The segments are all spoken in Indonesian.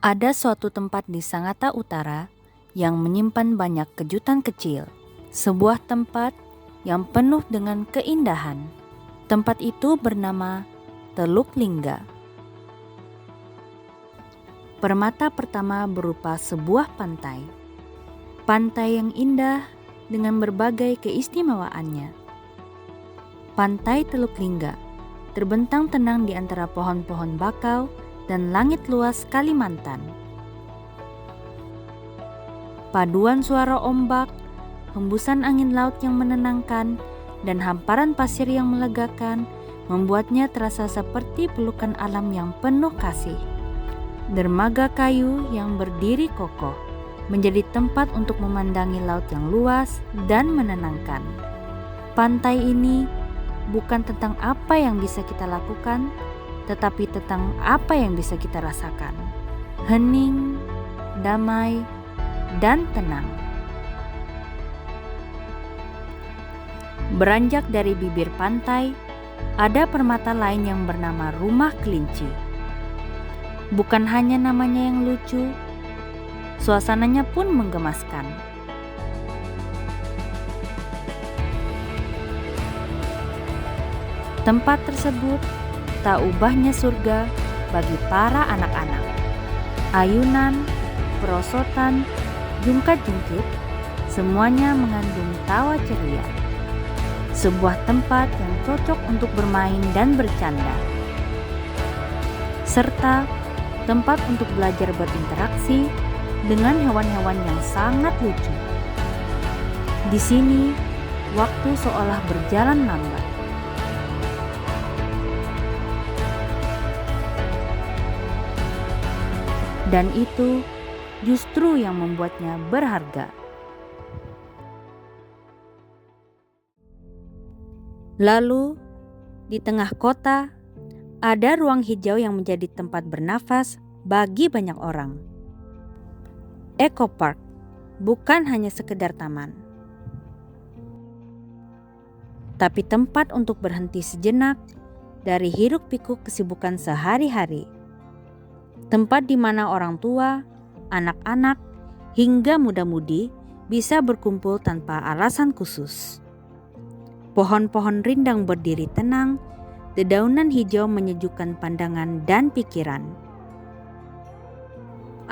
Ada suatu tempat di Sangatta Utara yang menyimpan banyak kejutan kecil. Sebuah tempat yang penuh dengan keindahan. Tempat itu bernama Teluk Lingga. Permata pertama berupa sebuah pantai. Pantai yang indah dengan berbagai keistimewaannya. Pantai Teluk Lingga terbentang tenang di antara pohon-pohon bakau dan langit luas Kalimantan. Paduan suara ombak, hembusan angin laut yang menenangkan, dan hamparan pasir yang melegakan membuatnya terasa seperti pelukan alam yang penuh kasih. Dermaga kayu yang berdiri kokoh menjadi tempat untuk memandangi laut yang luas dan menenangkan. Pantai ini bukan tentang apa yang bisa kita lakukan, tetapi tentang apa yang bisa kita rasakan. Hening, damai, dan tenang. Beranjak dari bibir pantai, ada permata lain yang bernama Rumah Kelinci. Bukan hanya namanya yang lucu, suasananya pun menggemaskan. Tempat tersebut tak ubahnya surga bagi para anak-anak. Ayunan, perosotan, jungkat-jungkit, semuanya mengandung tawa ceria. Sebuah tempat yang cocok untuk bermain dan bercanda. Serta tempat untuk belajar berinteraksi dengan hewan-hewan yang sangat lucu. Di sini, waktu seolah berjalan lambat. Dan itu justru yang membuatnya berharga. Lalu, di tengah kota, ada ruang hijau yang menjadi tempat bernafas bagi banyak orang. Eco Park bukan hanya sekedar taman, tapi tempat untuk berhenti sejenak dari hiruk-pikuk kesibukan sehari-hari. Tempat di mana orang tua, anak-anak, hingga muda-mudi bisa berkumpul tanpa alasan khusus. Pohon-pohon rindang berdiri tenang, dedaunan hijau menyejukkan pandangan dan pikiran.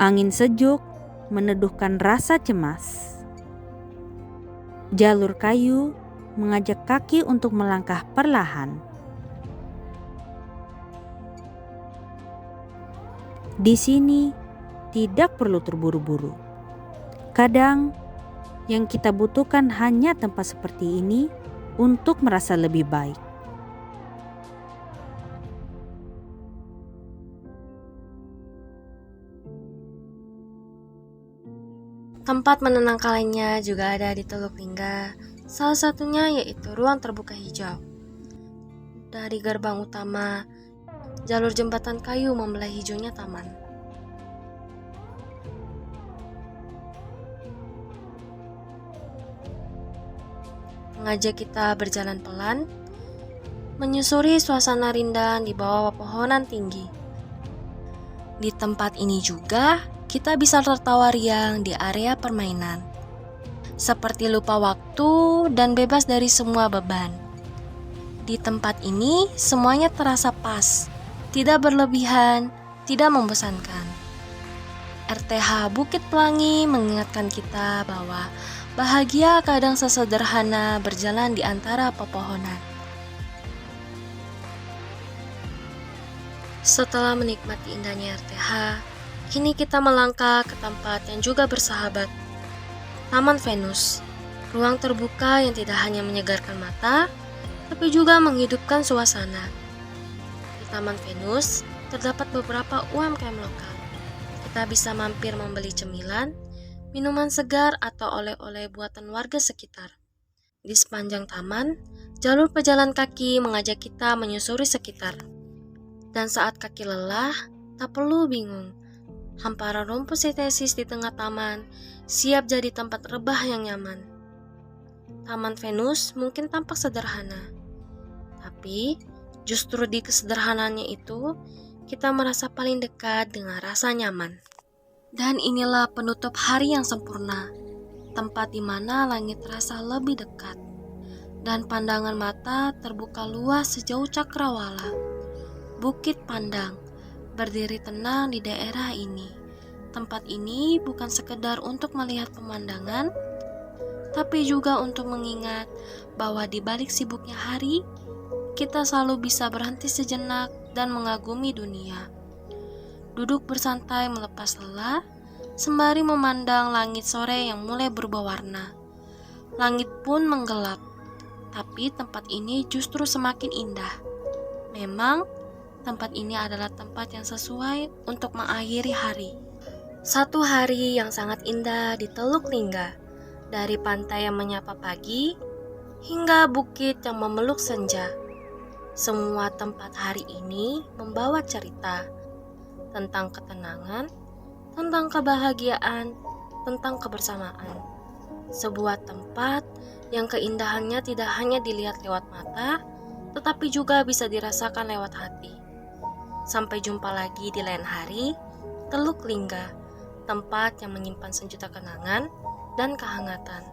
Angin sejuk meneduhkan rasa cemas. Jalur kayu mengajak kaki untuk melangkah perlahan. Di sini tidak perlu terburu-buru. Kadang yang kita butuhkan hanya tempat seperti ini untuk merasa lebih baik. Tempat menenangkan lainnya juga ada di Teluk Lingga. Salah satunya yaitu ruang terbuka hijau. Dari gerbang utama, jalur jembatan kayu membelah hijaunya taman. Mengajak kita berjalan pelan, menyusuri suasana rindang di bawah pepohonan tinggi. Di tempat ini juga, kita bisa tertawa riang di area permainan. Seperti lupa waktu dan bebas dari semua beban. Di tempat ini, semuanya terasa pas, tidak berlebihan, tidak membosankan. RTH Bukit Pelangi mengingatkan kita bahwa bahagia kadang sesederhana berjalan di antara pepohonan. Setelah menikmati indahnya RTH, kini kita melangkah ke tempat yang juga bersahabat. Taman Venus, ruang terbuka yang tidak hanya menyegarkan mata, tapi juga menghidupkan suasana. Di Taman Venus, terdapat beberapa UMKM lokal. Kita bisa mampir membeli cemilan, minuman segar atau oleh-oleh buatan warga sekitar. Di sepanjang taman, jalur pejalan kaki mengajak kita menyusuri sekitar. Dan saat kaki lelah, tak perlu bingung. Hamparan rumput sintesis di tengah taman siap jadi tempat rebah yang nyaman. Taman Venus mungkin tampak sederhana, tapi justru di kesederhanaannya itu kita merasa paling dekat dengan rasa nyaman. Dan inilah penutup hari yang sempurna, tempat di mana langit terasa lebih dekat, dan pandangan mata terbuka luas sejauh cakrawala. Bukit Pandang berdiri tenang di daerah ini. Tempat ini bukan sekedar untuk melihat pemandangan, tapi juga untuk mengingat bahwa di balik sibuknya hari, kita selalu bisa berhenti sejenak dan mengagumi dunia. Duduk bersantai melepas lelah, sembari memandang langit sore yang mulai berubah warna. Langit pun menggelap, tapi tempat ini justru semakin indah. Memang, tempat ini adalah tempat yang sesuai untuk mengakhiri hari. Satu hari yang sangat indah di Teluk Lingga, dari pantai yang menyapa pagi, hingga bukit yang memeluk senja. Semua tempat hari ini membawa cerita tentang ketenangan, tentang kebahagiaan, tentang kebersamaan. Sebuah tempat yang keindahannya tidak hanya dilihat lewat mata, tetapi juga bisa dirasakan lewat hati. Sampai jumpa lagi di lain hari, Teluk Lingga, tempat yang menyimpan sejuta kenangan dan kehangatan.